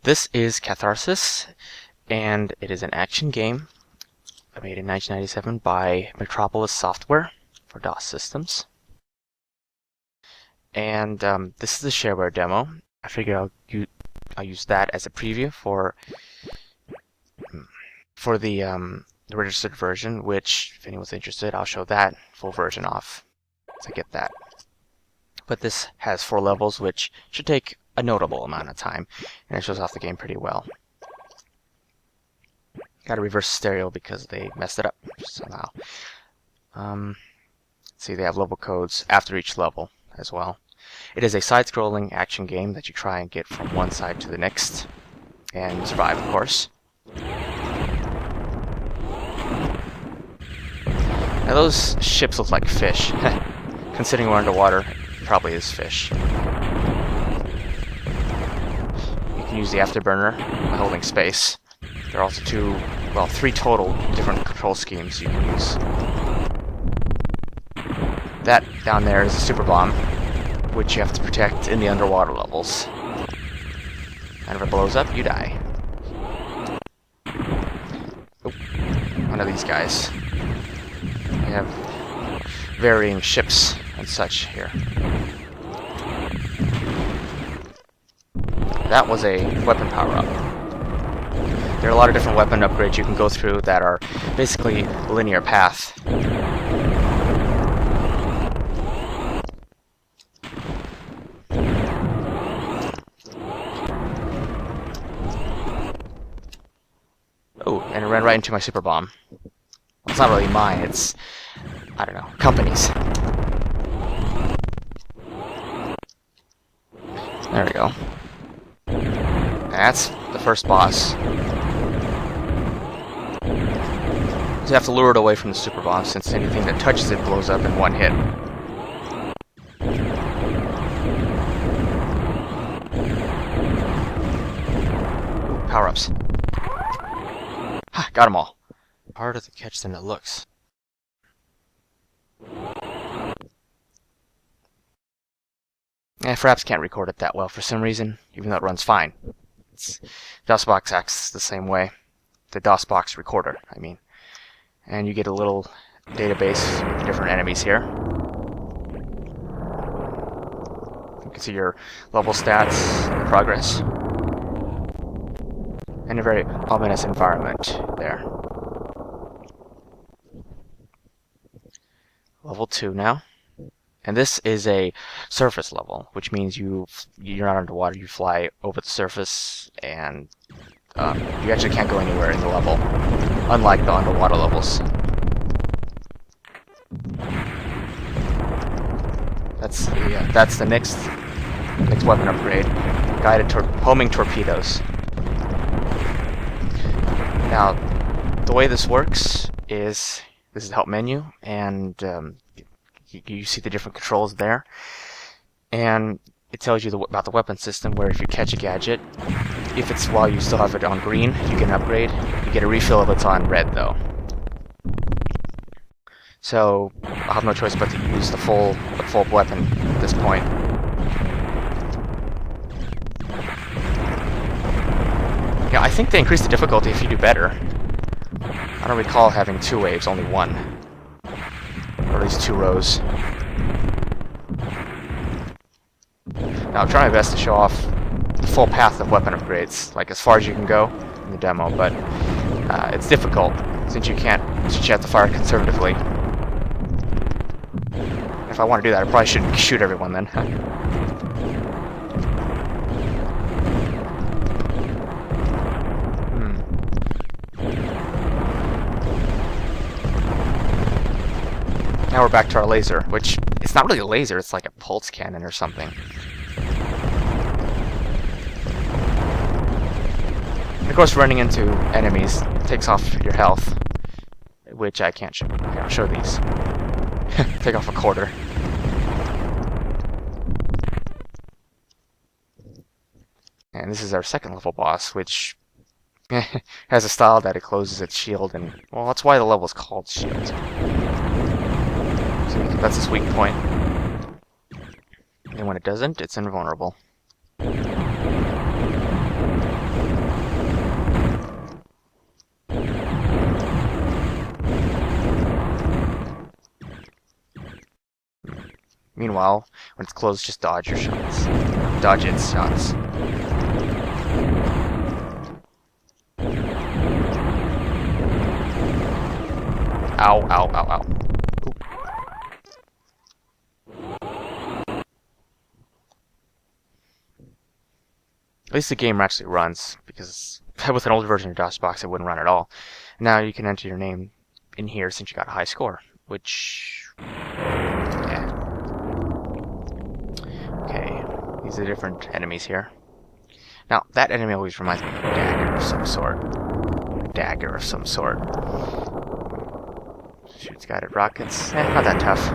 This is Katharsis, and it is an action game made in 1997 by Metropolis Software for DOS systems. And this is a shareware demo. I figure I'll use that as a preview for the registered version, which, if anyone's interested, I'll show that full version off to get that. But this has 4 levels, which should take a notable amount of time, and it shows off the game pretty well. Got to reverse stereo because they messed it up somehow. See, they have level codes after each level as well. It is a side-scrolling action game that you try and get from one side to the next, and survive, of course. Now those ships look like fish. Considering we're underwater, it probably is fish. You can use the afterburner by holding space. There are also 3 total different control schemes you can use. That down there is a super bomb, which you have to protect in the underwater levels. And if it blows up, you die. Oh, one of these guys. We have varying ships and such here. That was a weapon power-up. There are a lot of different weapon upgrades you can go through that are basically a linear path. Oh, and it ran right into my super bomb. Well, it's not really mine, it's, I don't know, companies. There we go. And that's the first boss. So you have to lure it away from the super bomb, since anything that touches it blows up in one hit. Power-ups. Ha! Got them all. Harder to catch than it looks. Fraps can't record it that well for some reason, even though it runs fine. DOSBox acts the same way. The DOSBox recorder, I mean. And you get a little database with different enemies here. You can see your level stats, progress. And a very ominous environment there. Level 2 now. And this is a surface level, which means you're not underwater, you fly over the surface, and you actually can't go anywhere in the level, unlike the underwater levels. That's the next weapon upgrade, guided homing torpedoes. Now, the way this works is this is the help menu, and you see the different controls there, and it tells you about the weapon system, where if you catch a gadget, if it's while you still have it on green, you get an upgrade. You get a refill if it's on red, though. So I'll have no choice but to use the full weapon at this point. Yeah, I think they increase the difficulty if you do better. I don't recall having 2 waves, only 1. Or at least 2 rows. Now I'm trying my best to show off the full path of weapon upgrades, like as far as you can go in the demo, but it's difficult since you have to fire conservatively. If I want to do that, I probably shouldn't shoot everyone then. Now we're back to our laser, which it's not really a laser, it's like a pulse cannon or something. And of course, running into enemies takes off your health, which I can't show. Here, I'll show these. Take off a quarter. And this is our second level boss, which has a style that it closes its shield, and well, that's why the level is called Shield. So that's its weak point. And when it doesn't, it's invulnerable. Meanwhile, when it's closed, just dodge your shots. Dodge its shots. Ow, ow, ow, ow. Oop. At least the game actually runs, because with an older version of DOSBox it wouldn't run at all. Now you can enter your name in here since you got a high score, which... yeah. Okay, these are different enemies here. Now, that enemy always reminds me of a dagger of some sort. Dagger of some sort. Shoots guided rockets. Not that tough.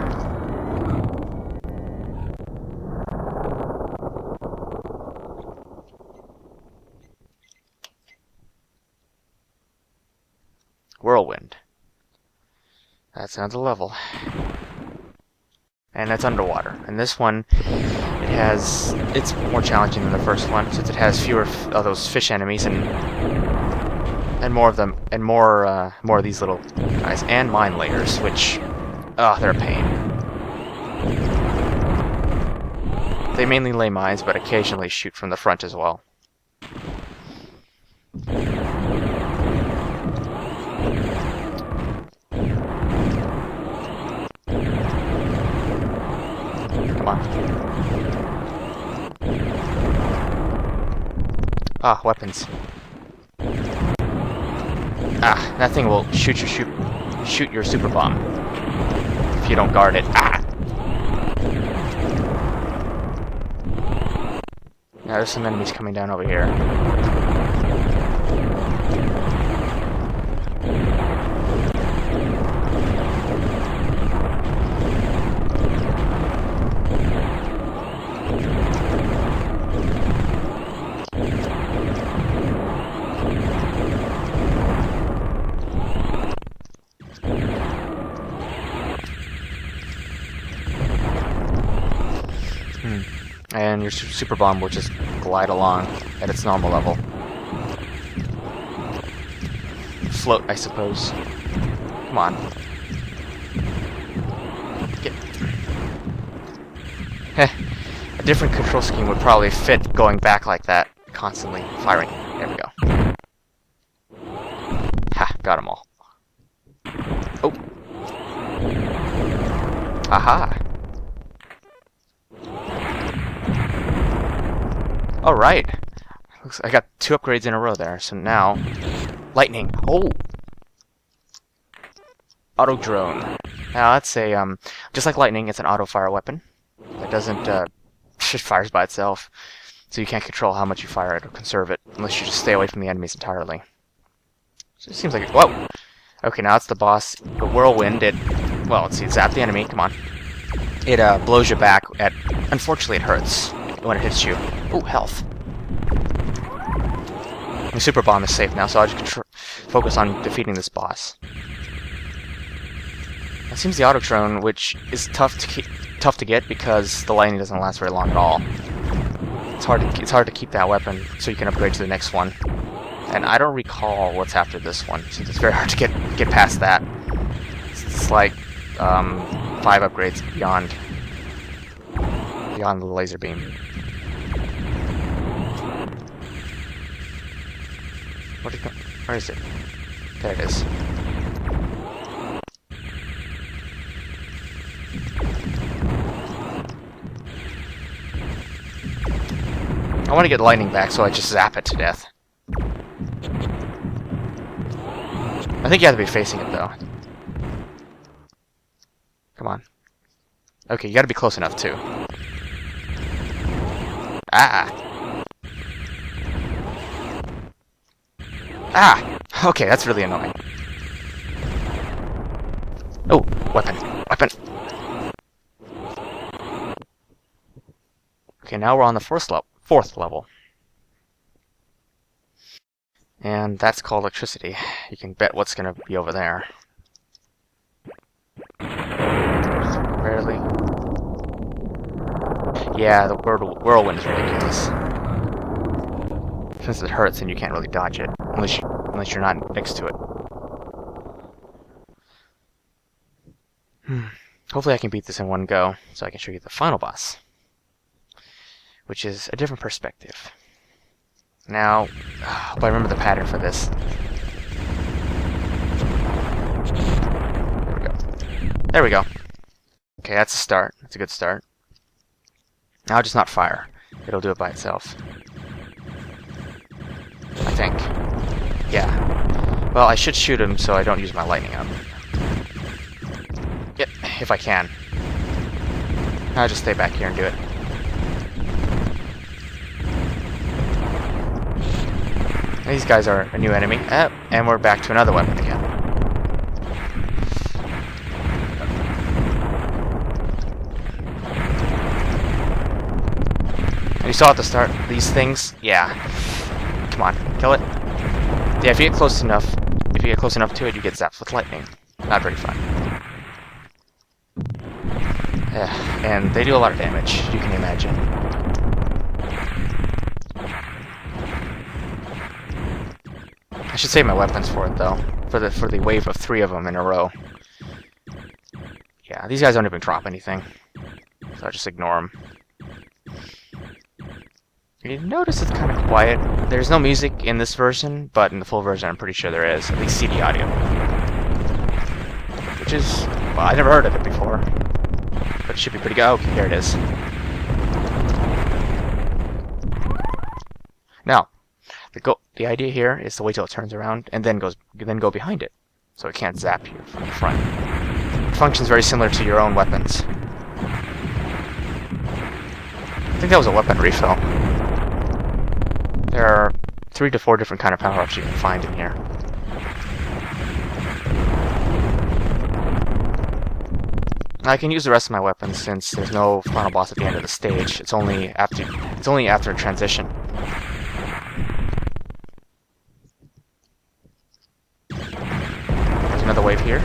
Whirlwind. That sounds a level. And that's underwater. And this one, it's more challenging than the first one, since it has fewer of those fish enemies and more of them, and more of these little guys, and mine layers, which, they're a pain. They mainly lay mines, but occasionally shoot from the front as well. Come on. Ah, weapons. Ah, that thing will shoot your super bomb if you don't guard it. Ah! Now there's some enemies coming down over here. And your super bomb will just glide along at its normal level. Float, I suppose. Come on. Get. A different control scheme would probably fit going back like that, constantly firing. There we go. Ha, got them all. Oh. Aha. Alright. Looks like I got 2 upgrades in a row there, so now... lightning! Oh! Auto drone. Now that's a, just like lightning, it's an auto-fire weapon. It doesn't, it fires by itself. So you can't control how much you fire it or conserve it, unless you just stay away from the enemies entirely. So it seems like... whoa! Okay, now it's the boss. The whirlwind, well, let's see, zap the enemy, come on. It, blows you back at... unfortunately, it hurts when it hits you. Ooh, health. My super bomb is safe now, so I'll just focus on defeating this boss. It seems the auto drone, which is tough to get because the lightning doesn't last very long at all. It's hard to keep that weapon so you can upgrade to the next one. And I don't recall what's after this one, since it's very hard to get past that. It's like 5 upgrades beyond the laser beam. Where is it? There it is. I want to get lightning back, so I just zap it to death. I think you have to be facing it, though. Come on. Okay, you gotta be close enough, too. Ah! Ah! Okay, that's really annoying. Oh, weapon. Weapon! Okay, now we're on the 4th level. And that's called electricity. You can bet what's gonna be over there. Rarely. Yeah, the whirlwind is ridiculous. Since it hurts and you can't really dodge it, unless you're not next to it. hopefully I can beat this in one go, so I can show you the final boss, which is a different perspective. Now, I hope I remember the pattern for this. There we go. There we go. Okay, that's a start. That's a good start. Now just not fire. It'll do it by itself. I think. Yeah. Well, I should shoot him so I don't use my lightning up. Yep, if I can. I'll just stay back here and do it. These guys are a new enemy. And we're back to another weapon again. And you saw at the start, these things, yeah. Come on, kill it. Yeah, if you get close enough to it, you get zapped with lightning. Not very fun. Yeah, and they do a lot of damage, you can imagine. I should save my weapons for it though, for the wave of 3 of them in a row. Yeah, these guys don't even drop anything, so I just ignore them. You notice it's kind of quiet. There's no music in this version, but in the full version I'm pretty sure there is, at least CD audio. Which is, well, I never heard of it before, but it should be pretty good. Okay, here it is. Now, the idea here is to wait till it turns around and then go behind it, so it can't zap you from the front. It functions very similar to your own weapons. I think that was a weapon refill. There are 3 to 4 different kind of power-ups you can find in here. I can use the rest of my weapons since there's no final boss at the end of the stage. It's only after a transition. There's another wave here.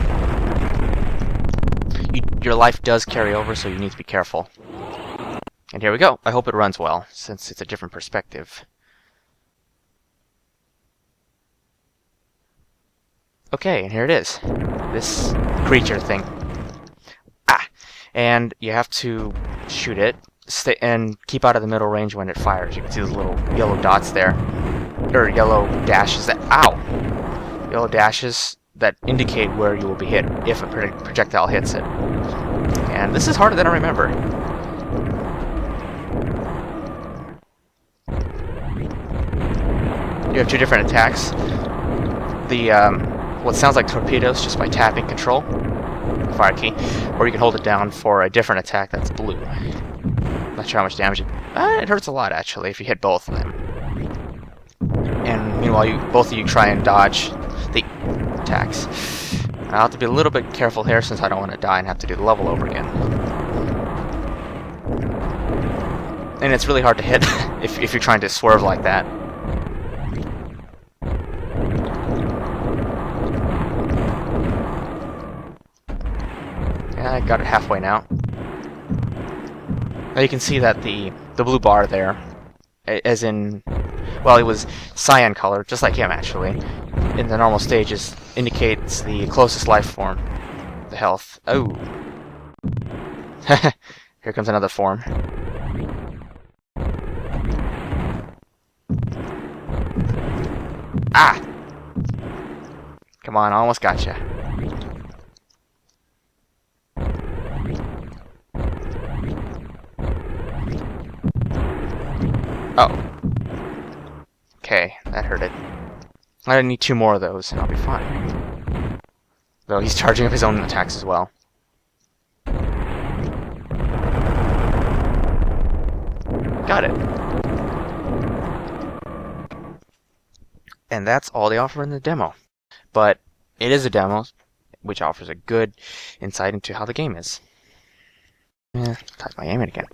Your life does carry over, so you need to be careful. And here we go. I hope it runs well, since it's a different perspective. Okay, and here it is. This creature thing. And you have to shoot it, and keep out of the middle range when it fires. You can see those little yellow dots there. Or yellow dashes that... Ow! Yellow dashes that indicate where you will be hit if a projectile hits it. And this is harder than I remember. You have 2 different attacks. What sounds like torpedoes just by tapping control, fire key, or you can hold it down for a different attack that's blue. Not sure how much damage it hurts a lot actually if you hit both of them. And meanwhile, both of you try and dodge the attacks. I'll have to be a little bit careful here since I don't want to die and have to do the level over again. And it's really hard to hit if you're trying to swerve like that. I got it halfway now. Now you can see that the blue bar there, as in, well, it was cyan color, just like him actually, in the normal stages, indicates the closest life form, the health. Oh. Here comes another form. Ah! Come on, I almost got you. Oh. Okay, that hurt it. I need 2 more of those, and I'll be fine. Though he's charging up his own attacks as well. Got it. And that's all they offer in the demo. But it is a demo, which offers a good insight into how the game is. Type my aim in again.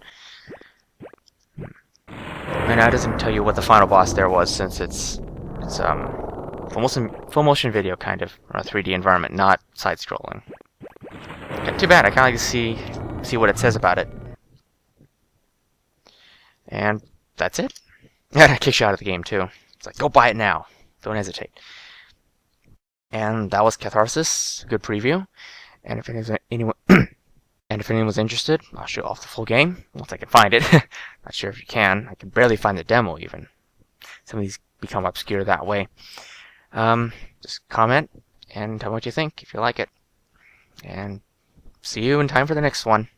And now it doesn't tell you what the final boss there was, since it's full motion video kind of, or a 3D environment, not side scrolling. Too bad. I kind of like to see what it says about it. And that's it. Yeah, it kicks you out of the game too. It's like, go buy it now. Don't hesitate. And that was Katharsis. Good preview. And if anyone And if anyone's interested, I'll show off the full game once I can find it. Not sure if you can. I can barely find the demo even. Some of these become obscure that way. Just comment and tell me what you think if you like it. And see you in time for the next one.